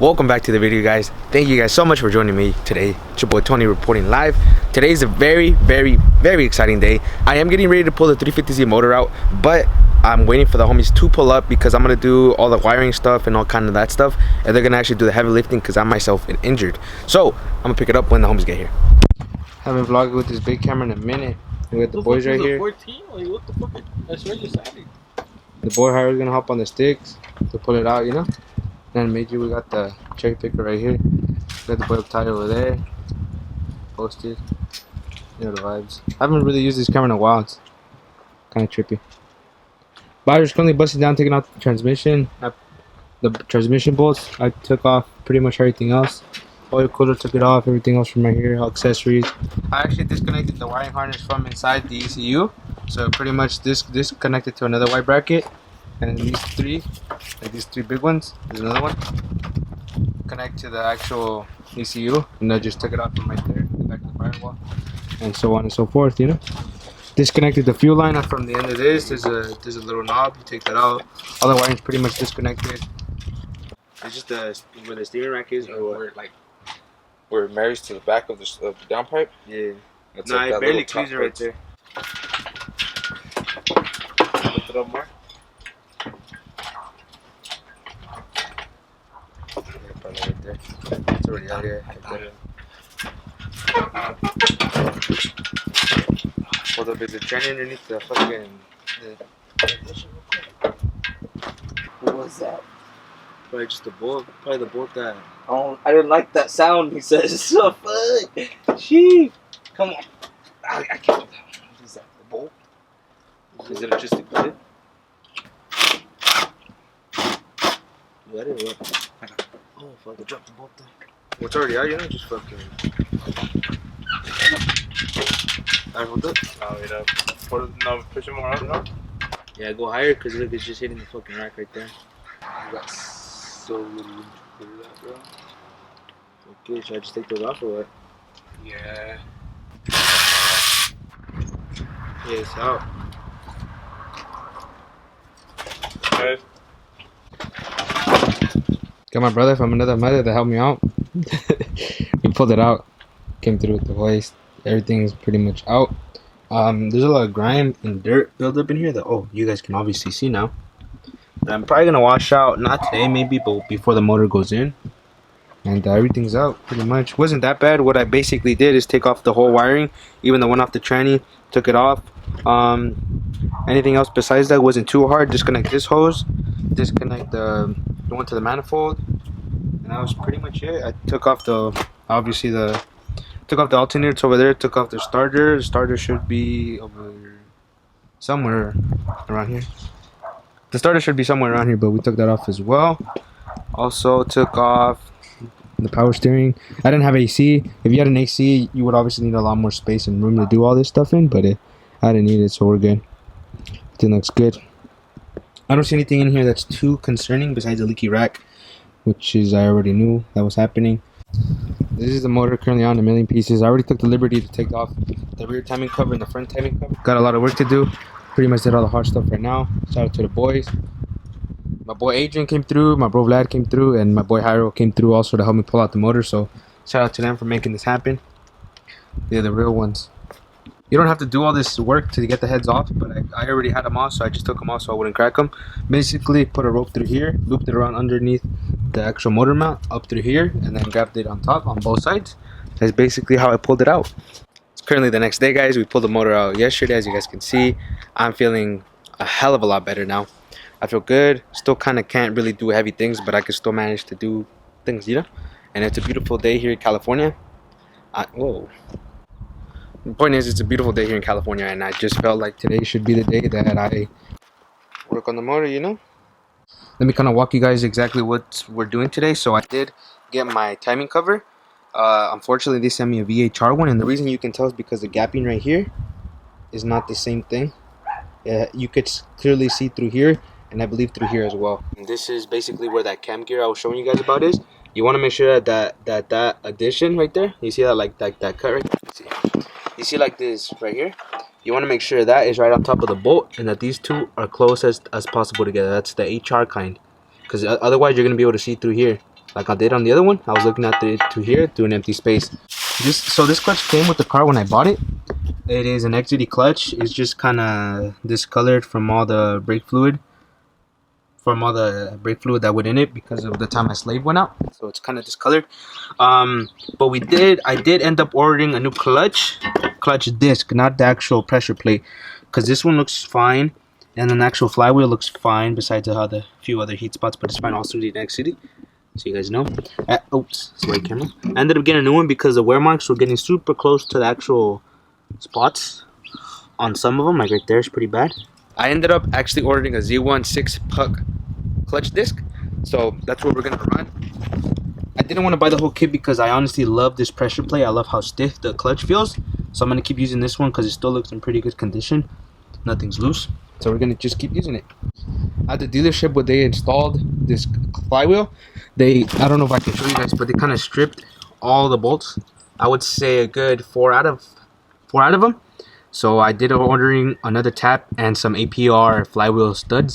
Welcome back to the video, guys. Thank you guys so much for joining me today. It's your boy Tony reporting live. Today's a very exciting day. I am getting ready to pull the 350Z motor out, but I'm waiting for the homies to pull up because I'm gonna do all the wiring stuff and all kind of that stuff, and they're gonna actually do the heavy lifting because I myself am injured. So I'm gonna pick it up when the homies get here. Haven't vlogged with this big camera in a minute. We got the boys right here. 14? Like, what the fuck? That's really exciting. The boy Harry's gonna hop on the sticks to pull it out, you know. Then Major, we got the cherry picker right here. Got the boy up tight over there. Posted. You know the vibes. I haven't really used this camera in a while. It's kind of trippy. Byers currently busting down, taking out the transmission. The transmission bolts. I took off pretty much everything else. Oil cooler, took it off. Everything else from right here. All accessories. I actually disconnected the wiring harness from inside the ECU. So pretty much this connected to another Y bracket. And these three, like these three big ones, there's another one, connect to the actual ECU, and I just took it out from right there, back to the firewall, and so on and so forth, you know. Disconnected the fuel line from the end of this. There's a little knob, you take that out. All the wiring's pretty much disconnected. It's just where the steering rack is, or Where it marries to the back of the downpipe? Yeah. It's No, like it barely cleans it right there. Lift it up more. Right there. It's already out here. Hold up, is it turning underneath the fucking... What was that? Probably just the bolt. Probably the bolt that... Oh, I didn't like that sound. He says, "So fuck, sheep." Come on, I can't do that. What is that? The bolt? Is it just a clip? You got it or what? Oh fuck, I dropped the bolt there. Well, it's already out, you know? Just fucking... Alright, hold up. No, wait up. No, push it more up, no? Yeah, go higher, because look, it's just hitting the fucking rack right there. You got so little room to do that, bro. Okay, should I just take those off or what? Yeah. Yeah, it's out. Okay. Got my brother from another mother to help me out. We pulled it out. Came through with the hoist. Everything's pretty much out. There's a lot of grime and dirt built up in here that, oh, you guys can obviously see now. I'm probably gonna wash out, not today maybe, but before the motor goes in. And everything's out pretty much. Wasn't that bad. What I basically did is take off the whole wiring, even the one off the tranny, took it off. Anything else besides that wasn't too hard. Disconnect this hose, disconnect the one to the manifold, and that was pretty much it. I took off took off the alternator. It's over there. Took off the starter. The starter should be over somewhere around here. The starter should be somewhere around here, but we took that off as well. Also took off the power steering. I didn't have AC. If you had an AC, you would obviously need a lot more space and room to do all this stuff in, but I didn't need it, so we're good. Everything looks good. I don't see anything in here that's too concerning besides a leaky rack, which is I already knew that was happening. This is the motor currently on a million pieces. I already took the liberty to take off the rear timing cover and the front timing cover. Got a lot of work to do. Pretty much did all the hard stuff right now. Shout out to the boys. My boy Adrian came through, my bro Vlad came through, and my boy Hyro came through also to help me pull out the motor. So shout out to them for making this happen. They're the real ones. You don't have to do all this work to get the heads off, but I already had them off, so I just took them off so I wouldn't crack them. Basically, put a rope through here, looped it around underneath the actual motor mount, up through here, and then grabbed it on top on both sides. That's basically how I pulled it out. It's currently the next day, guys. We pulled the motor out yesterday, as you guys can see. I'm feeling a hell of a lot better now. I feel good. Still kind of can't really do heavy things, but I can still manage to do things, you know? And it's a beautiful day here in California. Whoa. The point is, it's a beautiful day here in California, and I just felt like today should be the day that I work on the motor, you know? let me kind of walk you guys exactly what we're doing today. So I did get my timing cover. Unfortunately, they sent me a VHR one, and the reason you can tell is because the gapping right here is not the same thing. You could clearly see through here, and I believe through here as well. And this is basically where that cam gear I was showing you guys about is. You want to make sure that addition right there, you see that like that cut right there? You see like this right here? You want to make sure that is right on top of the bolt, and that these two are close as possible together. That's the HR kind, because otherwise you're going to be able to see through here. Like I did on the other one, I was looking at through here through an empty space. This clutch came with the car when I bought it. It is an XZD clutch. It's just kind of discolored from all the brake fluid. That went in it because of the time my slave went out, so it's kind of discolored. But I did end up ordering a new clutch disc, not the actual pressure plate, because this one looks fine, and then the actual flywheel looks fine. Besides the few other heat spots, but it's fine all through the next city. So you guys know. Oops, sorry camera. I ended up getting a new one because the wear marks were getting super close to the actual spots on some of them. Like right there is pretty bad. I ended up actually ordering a Z1 6-puck clutch disc, so that's what we're gonna run. I didn't want to buy the whole kit because I honestly love this pressure plate. I love how stiff the clutch feels, so I'm gonna keep using this one because it still looks in pretty good condition. Nothing's loose, so we're gonna just keep using it. At the dealership where they installed this flywheel, I don't know if I can show you guys, but they kind of stripped all the bolts. I would say a good 4 out of them. So I did ordering another tap and some APR flywheel stud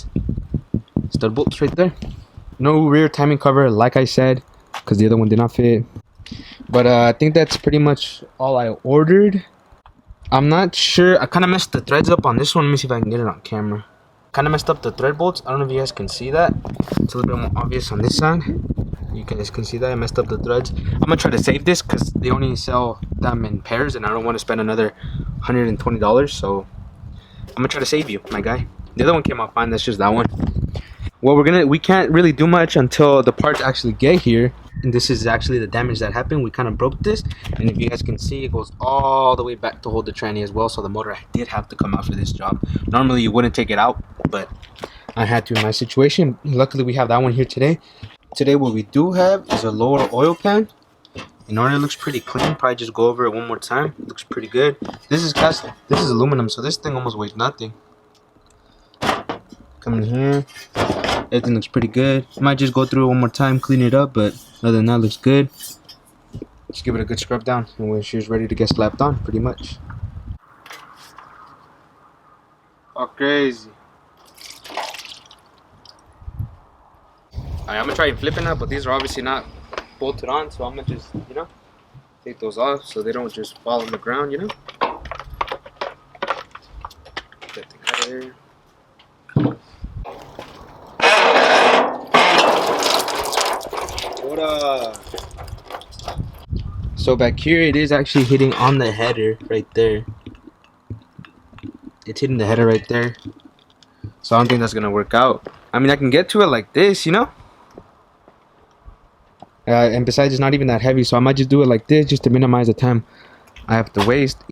bolts right there. No rear timing cover, like I said, because the other one did not fit. But I think that's pretty much all I ordered. I'm not sure. I kind of messed the threads up on this one. Let me see if I can get it on camera. Kind of messed up the thread bolts. I don't know if you guys can see that. It's a little bit more obvious on this side. You guys can see that I messed up the threads. I'm gonna try to save this because they only sell them in pairs, and I don't want to spend another $120. So I'm gonna try to save you, my guy. The other one came out fine. That's just that one. Well, we can't really do much until the parts actually get here, and this is actually the damage that happened. We kind of broke this, and if you guys can see, it goes all the way back to hold the tranny as well. So the motor did have to come out for this job. Normally you wouldn't take it out, but I had to in my situation. Luckily we have that one here today. Today what we do have is a lower oil pan. And already looks pretty clean. Probably just go over it one more time. It looks pretty good. This is aluminum, so this thing almost weighs nothing. Come in here. Everything looks pretty good. Might just go through it one more time, clean it up, but other than that, looks good. Just give it a good scrub down, and she's ready to get slapped on, pretty much. Oh, crazy. Alright, I'm gonna try flipping that, but these are obviously not bolted on, so I'm gonna just, take those off so they don't just fall on the ground, Get that thing out of there. What up? So back here, it is actually hitting on the header right there. It's hitting the header right there. So I don't think that's gonna work out. I mean, I can get to it like this, and besides, it's not even that heavy, so I might just do it like this just to minimize the time I have to waste.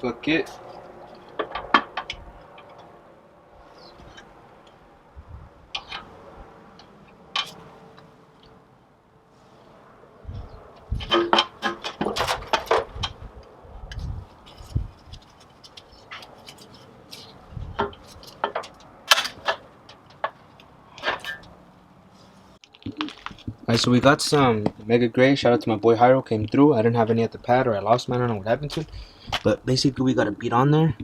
Fuck it. Alright, so we got some Mega Gray. Shout out to my boy Hyro, came through. I didn't have any at the pad, or I lost mine. I don't know what happened to it. But basically, we got a beat on there.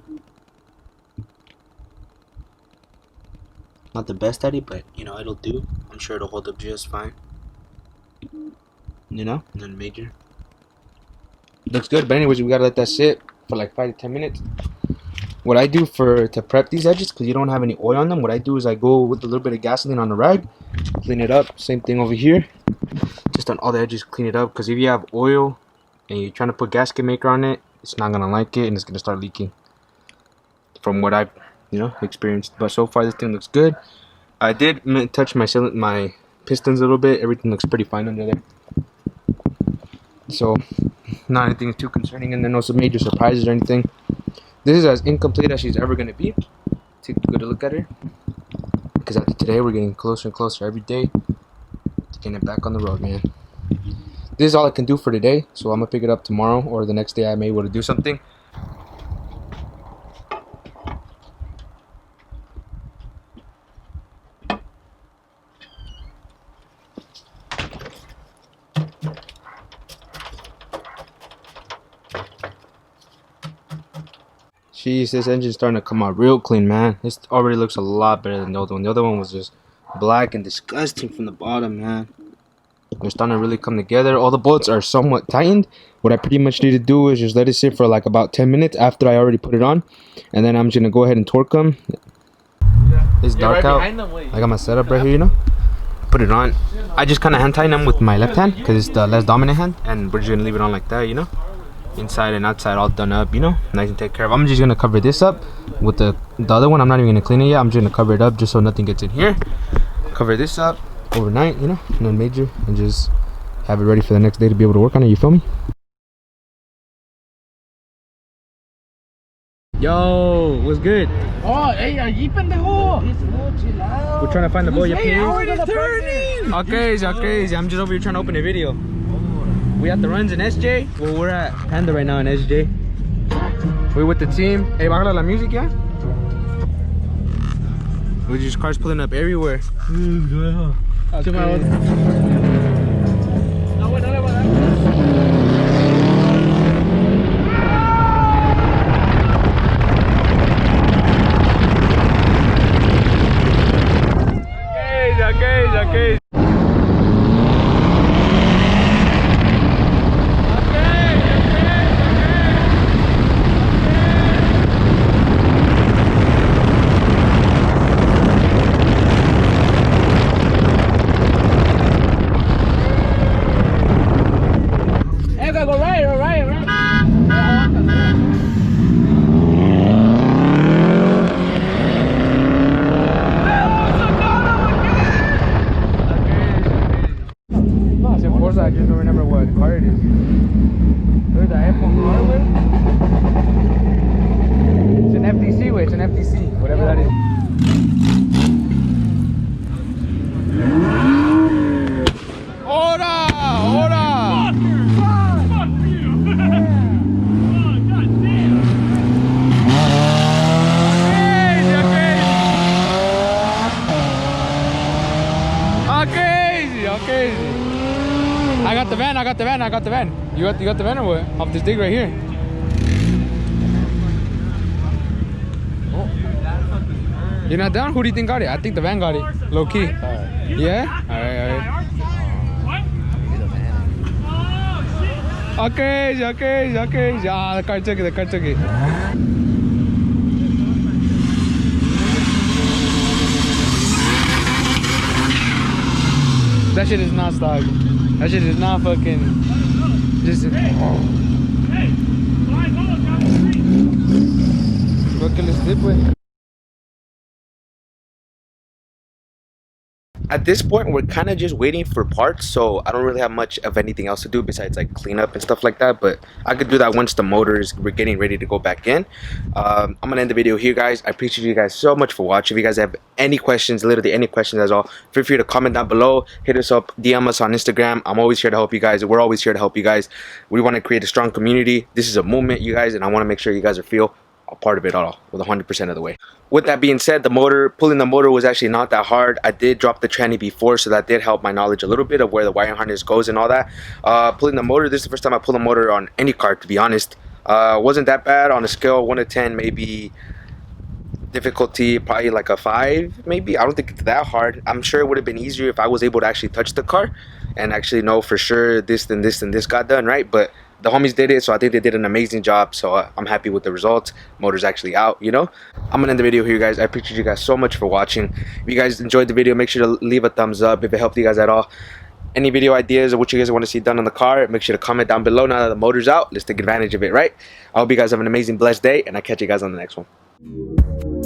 Not the best at it, but it'll do. I'm sure it'll hold up just fine. And then major. looks good. But anyways, we gotta let that sit for like 5 to 10 minutes. What I do to prep these edges, because you don't have any oil on them, what I do is I go with a little bit of gasoline on the rag, clean it up. Same thing over here, just on all the edges, clean it up. Because if you have oil and you're trying to put gasket maker on it, it's not gonna like it and it's gonna start leaking. From what I've experienced, but so far this thing looks good. I did touch my pistons a little bit. Everything looks pretty fine under there, so not anything too concerning, and then no major surprises or anything. This is as incomplete as she's ever gonna be. Take a good look at her, because after today we're getting closer and closer every day to getting it back on the road, man. This is all I can do for today, so I'm gonna pick it up tomorrow or the next day. I may be able to do something. Jeez, this engine's starting to come out real clean, man. This already looks a lot better than the other one. The other one was just black and disgusting from the bottom, man. They're starting to really come together. All the bolts are somewhat tightened. What I pretty much need to do is just let it sit for like about 10 minutes after I already put it on. And then I'm just going to go ahead and torque them. It's dark out. I got my setup right here, Put it on. I just kind of hand tighten them with my left hand because it's the less dominant hand. And we're just going to leave it on like that, Inside and outside all done up, nice and take care of. I'm just gonna cover this up with the other one. I'm not even gonna clean it yet. I'm just gonna cover it up just so nothing gets in here. Cover this up overnight, and then major, and just have it ready for the next day to be able to work on it. You feel me? Yo, what's good? Oh, hey, allí pendejo. We're trying to find the boy. Okay, Okay. I'm just over here trying to open a video. We at the runs in SJ. Well, we're at Panda right now in SJ. We're with the team. Hey, bájala la music, yeah? We just cars pulling up everywhere. Okay. I just don't remember what car it is. There's the iPhone car way. It's an FTC way. It's an FTC, whatever that is. Ora! Fuck you! Oh, goddamn! Okay. I got the van. You got the van or what? Off this dig right here. You're not down? Who do you think got it? I think the van got it. Low key. Yeah? Alright. Okay. Ah, the car took it. That shit is not stock. That shit is not fucking. Just. What can this dip with? At this point, we're kind of just waiting for parts, so I don't really have much of anything else to do besides like clean up and stuff like that. But I could do that once the motors we're getting ready to go back in. I'm gonna end the video here, guys. I appreciate you guys so much for watching. If you guys have any questions, literally any questions at all, feel free to comment down below. Hit us up, DM us on Instagram. I'm always here to help you guys. We're always here to help you guys. We want to create a strong community. This is a movement, you guys, and I want to make sure you guys feel a part of it all with 100% of the way. With that being said, pulling the motor was actually not that hard. I did drop the tranny before, so that did help my knowledge a little bit of where the wiring harness goes and all that. Pulling the motor, this is the first time I pulled a motor on any car, to be honest. Wasn't that bad. On a scale of 1 to 10, maybe difficulty probably like a 5, maybe. I don't think it's that hard. I'm sure it would have been easier if I was able to actually touch the car and actually know for sure this and this got done, right? But the homies did it, so I think they did an amazing job. So I'm happy with the results. Motor's actually out, you know. I'm gonna end the video here, guys. I appreciate you guys so much for watching. If you guys enjoyed the video, make sure to leave a thumbs up if it helped you guys at all. Any video ideas or what you guys want to see done on the car, make sure to comment down below. Now that the motor's out, let's take advantage of it, right? I hope you guys have an amazing, blessed day, and I'll catch you guys on the next one.